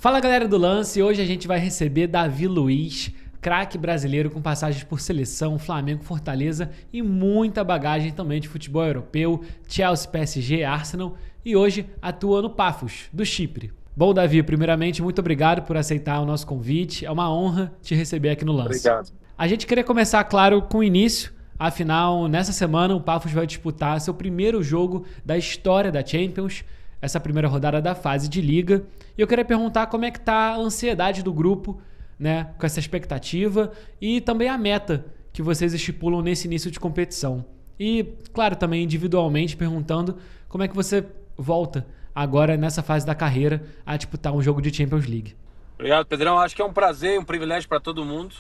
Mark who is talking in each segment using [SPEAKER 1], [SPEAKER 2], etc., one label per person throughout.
[SPEAKER 1] Fala galera do Lance, hoje a gente vai receber Davi Luiz, craque brasileiro com passagens por seleção, Flamengo, Fortaleza e muita bagagem também de futebol europeu, Chelsea, PSG, Arsenal e hoje atua no Paphos, do Chipre. Bom, Davi, primeiramente, muito obrigado por aceitar o nosso convite, é uma honra te receber aqui no Lance.
[SPEAKER 2] Obrigado.
[SPEAKER 1] A gente queria começar, claro, com o início. Afinal, nessa semana o Paphos vai disputar seu primeiro jogo da história da Champions, essa primeira rodada da fase de liga. E eu queria perguntar como é que tá a ansiedade do grupo, né, com essa expectativa e também a meta que vocês estipulam nesse início de competição. E, claro, também individualmente perguntando como é que você volta agora nessa fase da carreira a disputar um jogo de Champions League.
[SPEAKER 2] Obrigado, Pedrão. Acho que é um prazer, um privilégio para todo mundo.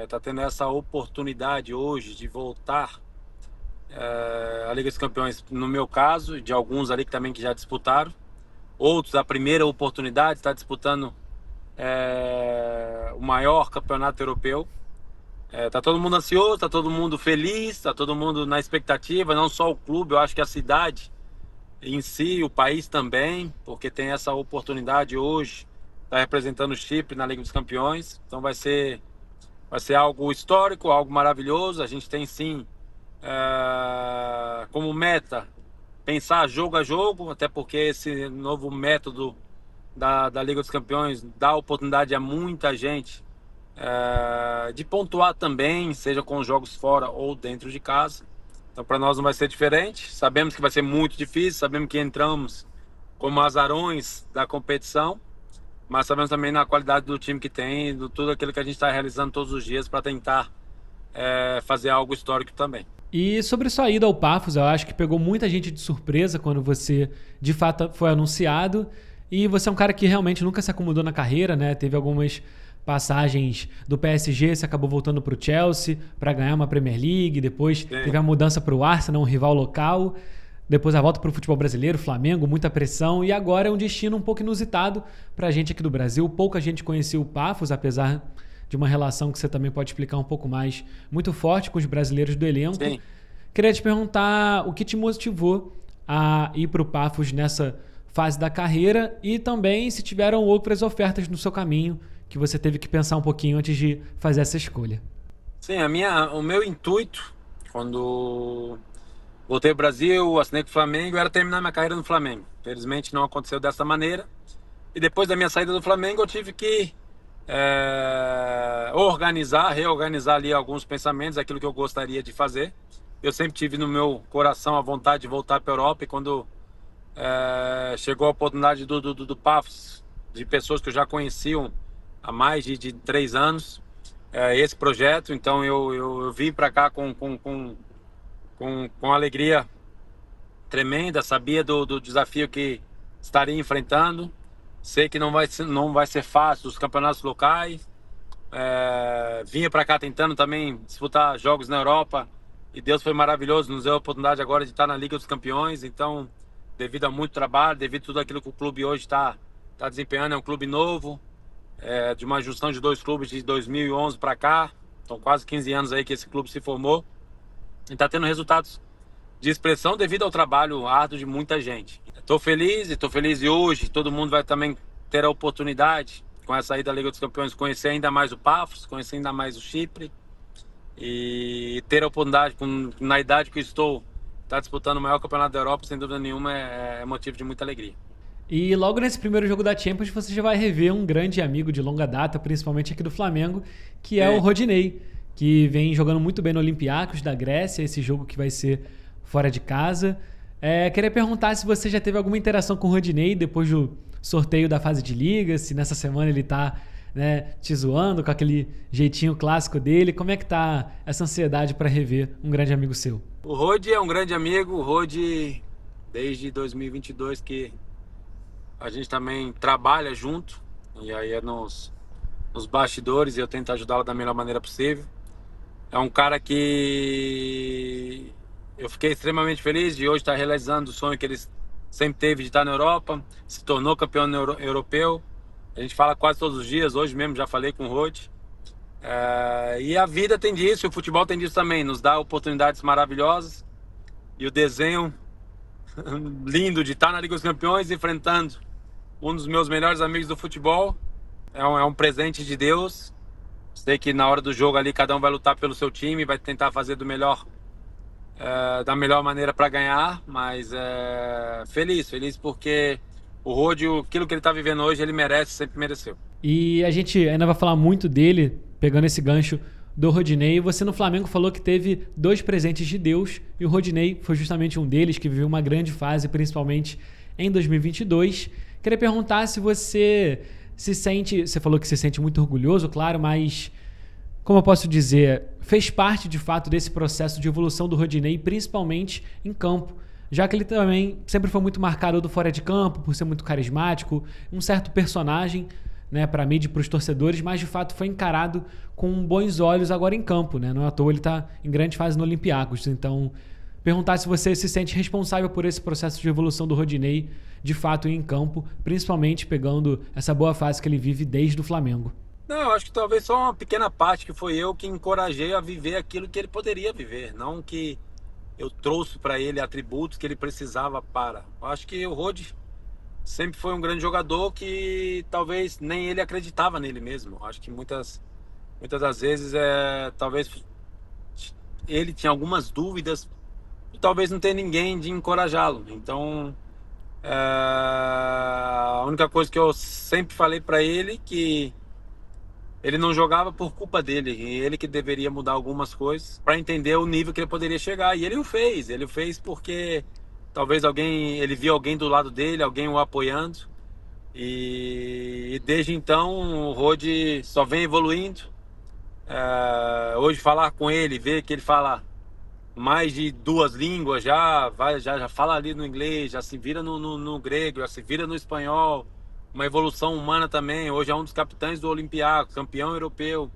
[SPEAKER 2] Tá tendo essa oportunidade hoje de voltar à Liga dos Campeões, no meu caso, de alguns ali que também que já disputaram. Outros, a primeira oportunidade, está disputando o maior campeonato europeu. Tá todo mundo ansioso, tá todo mundo feliz, tá todo mundo na expectativa, não só o clube, eu acho que a cidade em si, o país também, porque tem essa oportunidade hoje, tá representando o Chipre na Liga dos Campeões. Então vai ser algo histórico, algo maravilhoso. A gente tem sim como meta pensar jogo a jogo, até porque esse novo método da Liga dos Campeões dá oportunidade a muita gente de pontuar também, seja com os jogos fora ou dentro de casa. Então para nós não vai ser diferente. Sabemos que vai ser muito difícil, sabemos que entramos como azarões da competição, mas sabemos também na qualidade do time que tem, de tudo aquilo que a gente está realizando todos os dias para tentar fazer algo histórico também.
[SPEAKER 1] E sobre sua ida ao Paphos, eu acho que pegou muita gente de surpresa quando você de fato foi anunciado. E você é um cara que realmente nunca se acomodou na carreira, né? Teve algumas passagens do PSG, você acabou voltando para o Chelsea para ganhar uma Premier League, depois teve a mudança para o Arsenal, um rival local, depois a volta para o futebol brasileiro, Flamengo, muita pressão, e agora é um destino um pouco inusitado para a gente aqui do Brasil. Pouca gente conhecia o Paphos, apesar de uma relação que você também pode explicar um pouco mais, muito forte com os brasileiros do elenco.
[SPEAKER 2] Sim.
[SPEAKER 1] Queria te perguntar o que te motivou a ir para o Paphos nessa fase da carreira e também se tiveram outras ofertas no seu caminho que você teve que pensar um pouquinho antes de fazer essa escolha.
[SPEAKER 2] Sim, o meu intuito, quando voltei ao Brasil, assinei com o Flamengo, era terminar minha carreira no Flamengo. Felizmente não aconteceu dessa maneira. E depois da minha saída do Flamengo, eu tive que reorganizar ali alguns pensamentos, aquilo que eu gostaria de fazer. Eu sempre tive no meu coração a vontade de voltar para a Europa, e quando chegou a oportunidade do Paphos, de pessoas que eu já conheciam há mais de 3 anos, esse projeto, então eu vim para cá com alegria tremenda, sabia do desafio que estaria enfrentando. Sei que não vai ser fácil os campeonatos locais. Vinha para cá tentando também disputar jogos na Europa e Deus foi maravilhoso, nos deu a oportunidade agora de estar na Liga dos Campeões. Então, devido a muito trabalho, devido a tudo aquilo que o clube hoje está desempenhando, é um clube novo, de uma junção de 2 clubes de 2011 para cá. Então, quase 15 anos aí que esse clube se formou e está tendo resultados de expressão devido ao trabalho árduo de muita gente. Estou feliz e hoje todo mundo vai também ter a oportunidade, com essa ida da Liga dos Campeões, conhecer ainda mais o Paphos, conhecer ainda mais o Chipre e ter a oportunidade, na idade que eu estou, estar disputando o maior campeonato da Europa, sem dúvida nenhuma, é motivo de muita alegria.
[SPEAKER 1] E logo nesse primeiro jogo da Champions você já vai rever um grande amigo de longa data, principalmente aqui do Flamengo, que é o Rodinei, que vem jogando muito bem no Olympiacos da Grécia, esse jogo que vai ser fora de casa. Queria perguntar se você já teve alguma interação com o Rodinei depois do sorteio da fase de liga, se nessa semana ele tá, né, te zoando com aquele jeitinho clássico dele. Como é que tá essa ansiedade para rever um grande amigo seu?
[SPEAKER 2] O Rodi é um grande amigo, o Rodi desde 2022 que a gente também trabalha junto, e aí é nos bastidores, e eu tento ajudá-lo da melhor maneira possível. É um cara que eu fiquei extremamente feliz de hoje estar realizando o sonho que ele sempre teve de estar na Europa, se tornou campeão europeu. A gente fala quase todos os dias, hoje mesmo já falei com o Rodi. E a vida tem disso, o futebol tem disso também, nos dá oportunidades maravilhosas. E o desenho lindo de estar na Liga dos Campeões enfrentando um dos meus melhores amigos do futebol. É um presente de Deus. Sei que na hora do jogo ali cada um vai lutar pelo seu time, vai tentar fazer do melhor, da melhor maneira para ganhar, mas feliz porque o Rodi, aquilo que ele está vivendo hoje, ele merece, sempre mereceu.
[SPEAKER 1] E a gente ainda vai falar muito dele, pegando esse gancho do Rodinei. Você no Flamengo falou que teve 2 presentes de Deus e o Rodinei foi justamente um deles, que viveu uma grande fase, principalmente em 2022. Queria perguntar se você se sente... Você falou que se sente muito orgulhoso, claro, mas... Como eu posso dizer, fez parte de fato desse processo de evolução do Rodinei, principalmente em campo, já que ele também sempre foi muito marcado do fora de campo, por ser muito carismático, um certo personagem, né, para a mídia e para os torcedores, mas de fato foi encarado com bons olhos agora em campo, né? Não é à toa ele está em grande fase no Olympiacos. Então, perguntar se você se sente responsável por esse processo de evolução do Rodinei, de fato em campo, principalmente pegando essa boa fase que ele vive desde o Flamengo.
[SPEAKER 2] Não, eu acho que talvez só uma pequena parte, que foi eu que encorajei a viver aquilo que ele poderia viver, não que eu trouxe para ele atributos que ele precisava para. Eu acho que o Rodi sempre foi um grande jogador que talvez nem ele acreditava nele mesmo. Eu acho que muitas das vezes talvez ele tinha algumas dúvidas e talvez não tenha ninguém de encorajá-lo. Então, a única coisa que eu sempre falei para ele que ele não jogava por culpa dele, e ele que deveria mudar algumas coisas para entender o nível que ele poderia chegar. E ele o fez. Ele o fez porque talvez ele viu alguém do lado dele, alguém o apoiando. E desde então o Rodi só vem evoluindo. Hoje falar com ele, ver que ele fala mais de 2 línguas, já fala ali no inglês, já se vira no grego, já se vira no espanhol. Uma evolução humana também. Hoje é um dos capitães do Olympiacos, campeão europeu.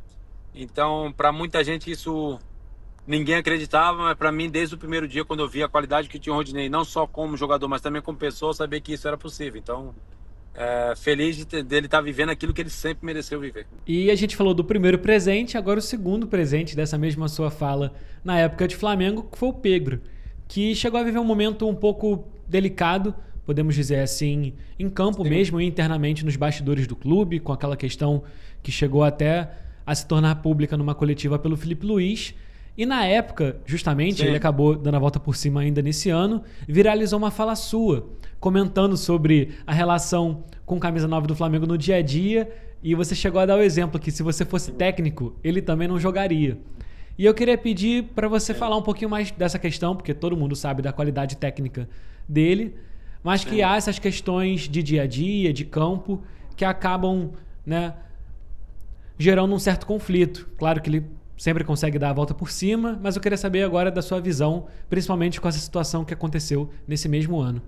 [SPEAKER 2] Então, para muita gente isso ninguém acreditava, mas para mim, desde o primeiro dia, quando eu vi a qualidade que tinha o Rodinei, não só como jogador, mas também como pessoa, eu sabia que isso era possível. Então, feliz dele estar vivendo aquilo que ele sempre mereceu viver.
[SPEAKER 1] E a gente falou do primeiro presente, agora o segundo presente dessa mesma sua fala na época de Flamengo, que foi o Pedro, que chegou a viver um momento um pouco delicado, podemos dizer assim, em campo mesmo e internamente nos bastidores do clube, com aquela questão que chegou até a se tornar pública numa coletiva pelo Felipe Luiz. E na época, justamente, ele acabou dando a volta por cima ainda nesse ano, viralizou uma fala sua, comentando sobre a relação com camisa 9 do Flamengo no dia a dia, e você chegou a dar o exemplo que se você fosse técnico, ele também não jogaria. E eu queria pedir para você falar um pouquinho mais dessa questão, porque todo mundo sabe da qualidade técnica dele, mas que há essas questões de dia a dia, de campo, que acabam, né, gerando um certo conflito. Claro que ele sempre consegue dar a volta por cima, mas eu queria saber agora da sua visão, principalmente com essa situação que aconteceu nesse mesmo ano.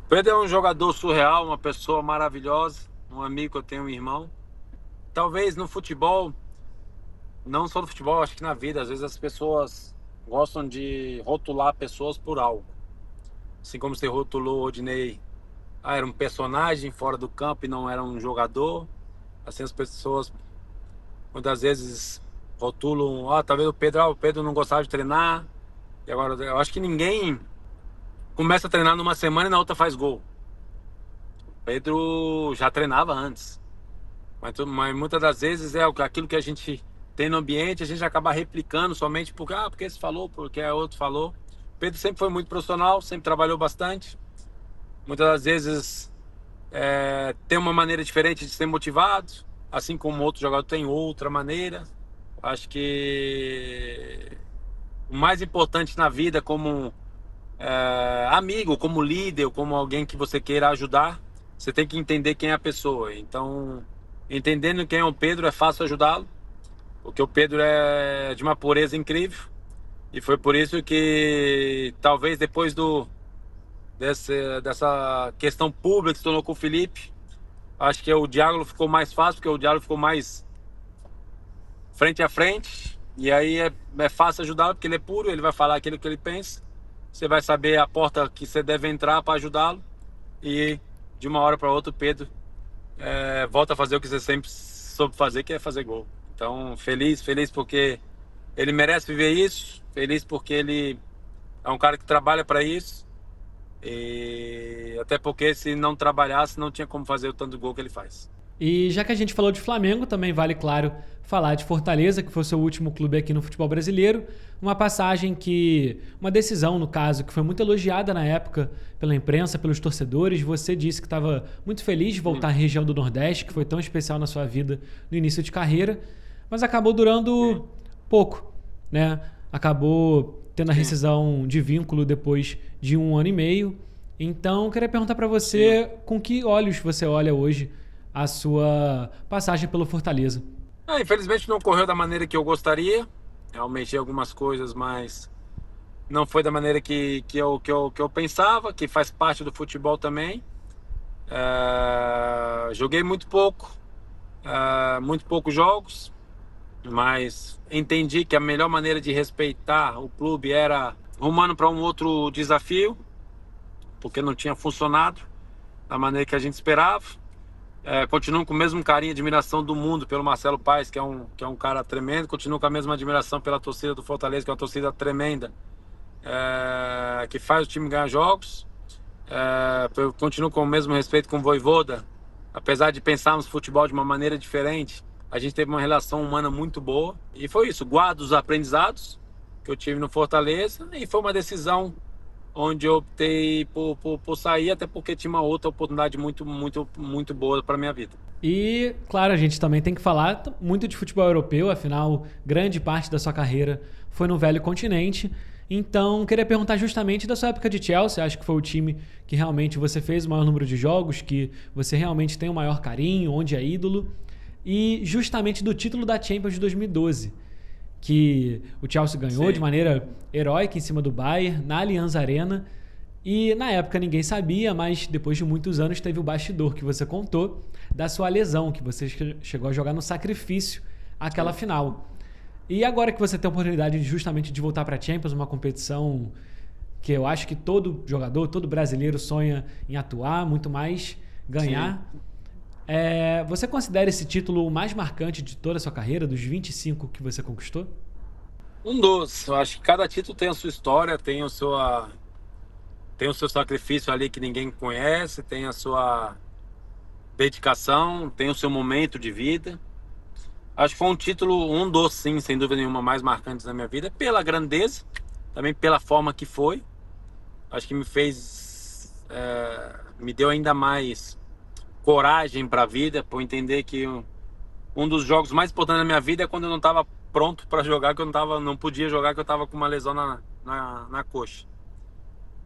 [SPEAKER 2] Pedro é um jogador surreal, uma pessoa maravilhosa, um amigo que eu tenho, um irmão. Talvez no futebol, não só no futebol, acho que na vida, às vezes as pessoas gostam de rotular pessoas por algo. Assim como você rotulou o Rodinei, era um personagem fora do campo e não era um jogador. Assim as pessoas muitas vezes rotulam, talvez o Pedro não gostava de treinar. E agora eu acho que ninguém começa a treinar numa semana e na outra faz gol. O Pedro já treinava antes. Mas muitas das vezes aquilo que a gente tem no ambiente, a gente acaba replicando somente porque esse falou, porque a outro falou. O Pedro sempre foi muito profissional, sempre trabalhou bastante. Muitas das vezes tem uma maneira diferente de ser motivado, assim como outro jogador tem outra maneira. Acho que o mais importante na vida, como amigo, como líder, como alguém que você queira ajudar, você tem que entender quem é a pessoa. Então, entendendo quem é o Pedro, é fácil ajudá-lo, porque o Pedro é de uma pureza incrível. E foi por isso que talvez depois dessa questão pública que se tornou com o Felipe, acho que o diálogo ficou mais fácil, porque o diálogo ficou mais frente a frente. E aí é fácil ajudá-lo, porque ele é puro, ele vai falar aquilo que ele pensa. Você vai saber a porta que você deve entrar para ajudá-lo. E de uma hora para outra o Pedro volta a fazer o que você sempre soube fazer, que é fazer gol. Então, feliz porque ele merece viver isso. Feliz porque ele é um cara que trabalha para isso. E até porque se não trabalhasse, não tinha como fazer o tanto de gol que ele faz.
[SPEAKER 1] E já que a gente falou de Flamengo, também vale, claro, falar de Fortaleza, que foi o seu último clube aqui no futebol brasileiro. Uma decisão, no caso, que foi muito elogiada na época pela imprensa, pelos torcedores. Você disse que estava muito feliz de voltar à região do Nordeste, que foi tão especial na sua vida no início de carreira, mas acabou durando pouco, né? Acabou tendo a rescisão de vínculo depois de 1 ano e meio. Então, eu queria perguntar para você com que olhos você olha hoje a sua passagem pelo Fortaleza.
[SPEAKER 2] Infelizmente não correu da maneira que eu gostaria. Eu almejei algumas coisas, mas não foi da maneira que eu pensava, que faz parte do futebol também. Joguei muito poucos jogos, mas entendi que a melhor maneira de respeitar o clube era rumando para um outro desafio, porque não tinha funcionado da maneira que a gente esperava. Continuo com o mesmo carinho e admiração do mundo pelo Marcelo Paes, que é um cara tremendo. Continuo com a mesma admiração pela torcida do Fortaleza, que é uma torcida tremenda, que faz o time ganhar jogos. Eu continuo com o mesmo respeito com o Vojvoda. Apesar de pensarmos futebol de uma maneira diferente, a gente teve uma relação humana muito boa. E foi isso, guardo os aprendizados que eu tive no Fortaleza, e foi uma decisão onde eu optei por sair, até porque tinha uma outra oportunidade muito, muito, muito boa para minha vida.
[SPEAKER 1] E, claro, a gente também tem que falar muito de futebol europeu, afinal, grande parte da sua carreira foi no velho continente. Então, queria perguntar justamente da sua época de Chelsea. Acho que foi o time que realmente você fez o maior número de jogos, que você realmente tem o maior carinho, onde é ídolo. E justamente do título da Champions de 2012. Que o Chelsea ganhou de maneira heróica em cima do Bayern, na Allianz Arena. E na época ninguém sabia, mas depois de muitos anos teve o bastidor que você contou da sua lesão, que você chegou a jogar no sacrifício aquela final. E agora que você tem a oportunidade justamente de voltar para a Champions, uma competição que eu acho que todo jogador, todo brasileiro sonha em atuar, muito mais ganhar. Você considera esse título o mais marcante de toda a sua carreira, dos 25 que você conquistou?
[SPEAKER 2] Um dos. Eu acho que cada título tem a sua história, tem o seu sacrifício ali que ninguém conhece, tem a sua dedicação, tem o seu momento de vida. Acho que foi um título, um dos, sim, sem dúvida nenhuma, mais marcantes da minha vida, pela grandeza, também pela forma que foi. Acho que me deu ainda mais coragem para a vida, por entender que um dos jogos mais importantes da minha vida é quando eu não estava pronto para jogar, que eu não podia jogar, que eu estava com uma lesão na coxa.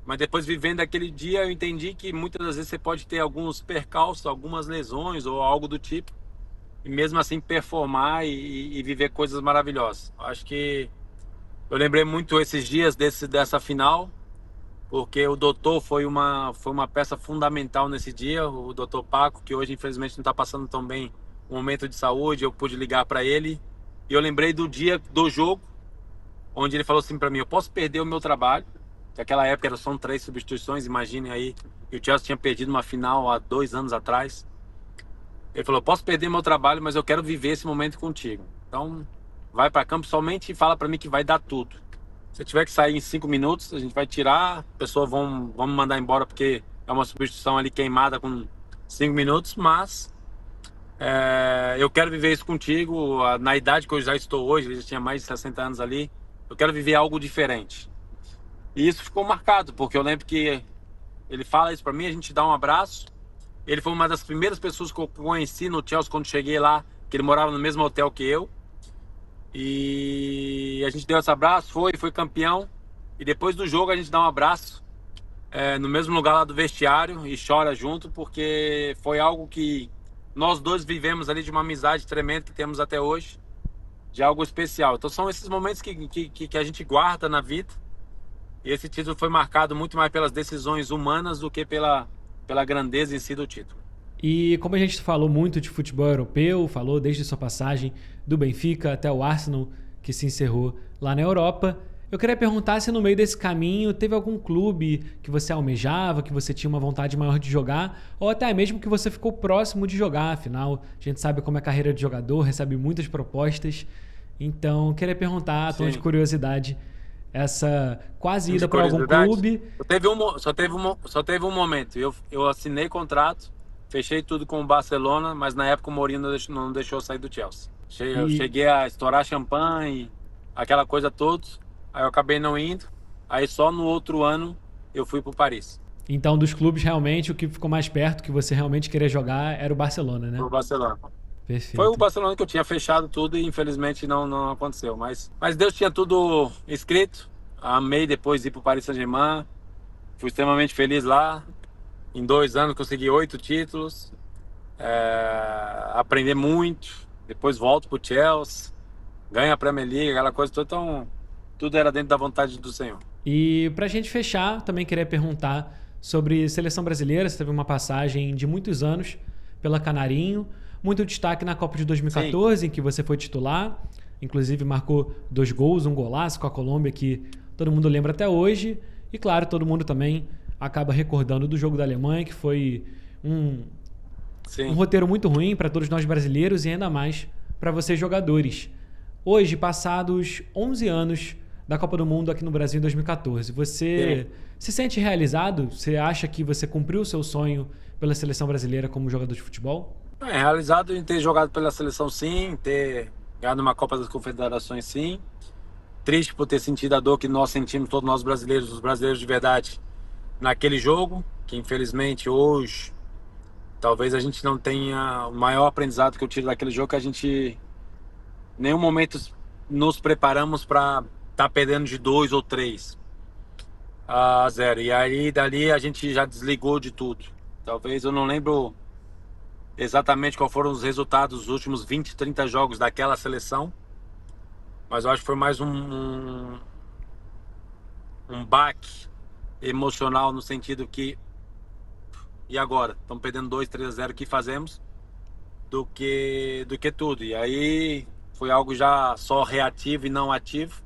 [SPEAKER 2] Mas depois, vivendo aquele dia, eu entendi que muitas das vezes você pode ter alguns percalços, algumas lesões ou algo do tipo, e mesmo assim performar e viver coisas maravilhosas. Acho que eu lembrei muito esses dias dessa final, porque o doutor foi uma peça fundamental nesse dia, o doutor Paco, que hoje infelizmente não está passando tão bem um momento de saúde. Eu pude ligar para ele e eu lembrei do dia do jogo, onde ele falou assim para mim: eu posso perder o meu trabalho, que naquela época são 3 substituições, imaginem aí, e o Chelsea tinha perdido uma final há 2 anos atrás. Ele falou: posso perder meu trabalho, mas eu quero viver esse momento contigo, então vai para campo somente e fala para mim que vai dar tudo. Se tiver que sair em 5 minutos, a gente vai tirar, a pessoa vão me mandar embora, porque é uma substituição ali queimada com 5 minutos, mas eu quero viver isso contigo, na idade que eu já estou hoje, ele já tinha mais de 60 anos ali, eu quero viver algo diferente. E isso ficou marcado, porque eu lembro que ele fala isso pra mim, a gente dá um abraço. Ele foi uma das primeiras pessoas que eu conheci no Chelsea quando cheguei lá, que ele morava no mesmo hotel que eu. E a gente deu esse abraço, foi campeão. E depois do jogo a gente dá um abraço no mesmo lugar lá do vestiário e chora junto, porque foi algo que nós dois vivemos ali, de uma amizade tremenda que temos até hoje, de algo especial. Então são esses momentos que a gente guarda na vida. E esse título foi marcado muito mais pelas decisões humanas do que pela grandeza em si do título.
[SPEAKER 1] E como a gente falou muito de futebol europeu, falou desde sua passagem do Benfica até o Arsenal, que se encerrou lá na Europa, eu queria perguntar se no meio desse caminho teve algum clube que você almejava, que você tinha uma vontade maior de jogar, ou até mesmo que você ficou próximo de jogar. Afinal, a gente sabe como é a carreira de jogador, recebe muitas propostas. Então, eu queria perguntar, a tom de curiosidade, essa quase ida
[SPEAKER 2] De
[SPEAKER 1] para algum
[SPEAKER 2] curiosidade,
[SPEAKER 1] clube.
[SPEAKER 2] só teve um momento. Eu assinei contrato, fechei tudo com o Barcelona, mas na época o Mourinho não deixou eu sair do Chelsea. Eu
[SPEAKER 1] E
[SPEAKER 2] cheguei a estourar champanhe, aquela coisa toda. Aí eu acabei não indo. Aí só no outro ano eu fui pro Paris,
[SPEAKER 1] então, dos clubes, realmente, o que ficou mais perto, que você realmente queria jogar, era o Barcelona, né?
[SPEAKER 2] pro Barcelona. Foi o
[SPEAKER 1] Perfeito.
[SPEAKER 2] Barcelona que eu tinha fechado tudo e infelizmente não aconteceu. Mas Deus tinha tudo escrito. Amei depois ir pro Paris Saint-Germain. Fui extremamente feliz lá. Em 2 anos consegui 8 títulos. Aprender muito. Depois volto pro Chelsea. Ganho a Premier League, aquela coisa toda. Então, tudo era dentro da vontade do Senhor.
[SPEAKER 1] E pra gente fechar, também queria perguntar sobre seleção brasileira. Você teve uma passagem de muitos anos pela Canarinho, muito destaque na Copa de
[SPEAKER 2] Sim,
[SPEAKER 1] 2014, em que você foi titular, inclusive marcou 2 gols, um golaço com a Colômbia, que todo mundo lembra até hoje. E claro, todo mundo também acaba recordando do jogo da Alemanha, que foi um
[SPEAKER 2] sim.
[SPEAKER 1] roteiro muito ruim para todos nós brasileiros e ainda mais para vocês jogadores. Hoje, passados 11 anos da Copa do Mundo aqui no Brasil em 2014,
[SPEAKER 2] Sim.
[SPEAKER 1] você se sente realizado? Você acha que você cumpriu o seu sonho pela seleção brasileira como jogador de futebol?
[SPEAKER 2] Realizado em ter jogado pela seleção, sim. Ter ganhado uma Copa das Confederações, sim. Triste por ter sentido a dor que nós sentimos, todos nós brasileiros, os brasileiros de verdade, naquele jogo, que infelizmente hoje talvez a gente não tenha o maior aprendizado que eu tiro daquele jogo, que a gente em nenhum momento nos preparamos para estar perdendo de 2 ou 3 a 0. E aí dali a gente já desligou de tudo. Talvez eu não lembro exatamente qual foram os resultados dos últimos 20, 30 jogos daquela seleção, mas eu acho que foi mais um baque emocional no sentido que, e agora? Estamos perdendo 2, 3 a 0, o que fazemos? Do que tudo. E aí foi algo já só reativo e não ativo.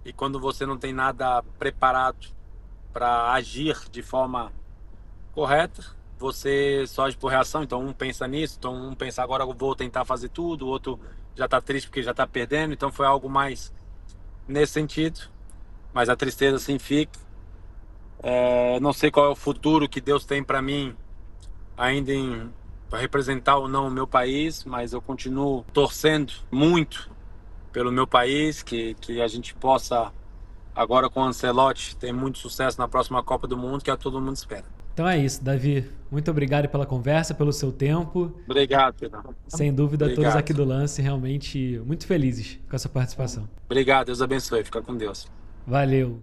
[SPEAKER 2] E quando você não tem nada preparado para agir de forma correta, você só age por reação. Então um pensa nisso, então um pensa agora eu vou tentar fazer tudo, o outro já está triste porque já está perdendo. Então foi algo mais nesse sentido. Mas a tristeza sim fica. Não sei qual é o futuro que Deus tem para mim ainda para representar ou não o meu país, mas eu continuo torcendo muito pelo meu país, que a gente possa, agora com o Ancelotti, ter muito sucesso na próxima Copa do Mundo, que é todo mundo espera.
[SPEAKER 1] Então é isso, Davi. Muito obrigado pela conversa, pelo seu tempo.
[SPEAKER 2] Obrigado, Pedro.
[SPEAKER 1] Sem dúvida, todos aqui
[SPEAKER 2] Obrigado.
[SPEAKER 1] do Lance realmente muito felizes com a sua participação.
[SPEAKER 2] Obrigado, Deus abençoe. Fica com Deus.
[SPEAKER 1] Valeu!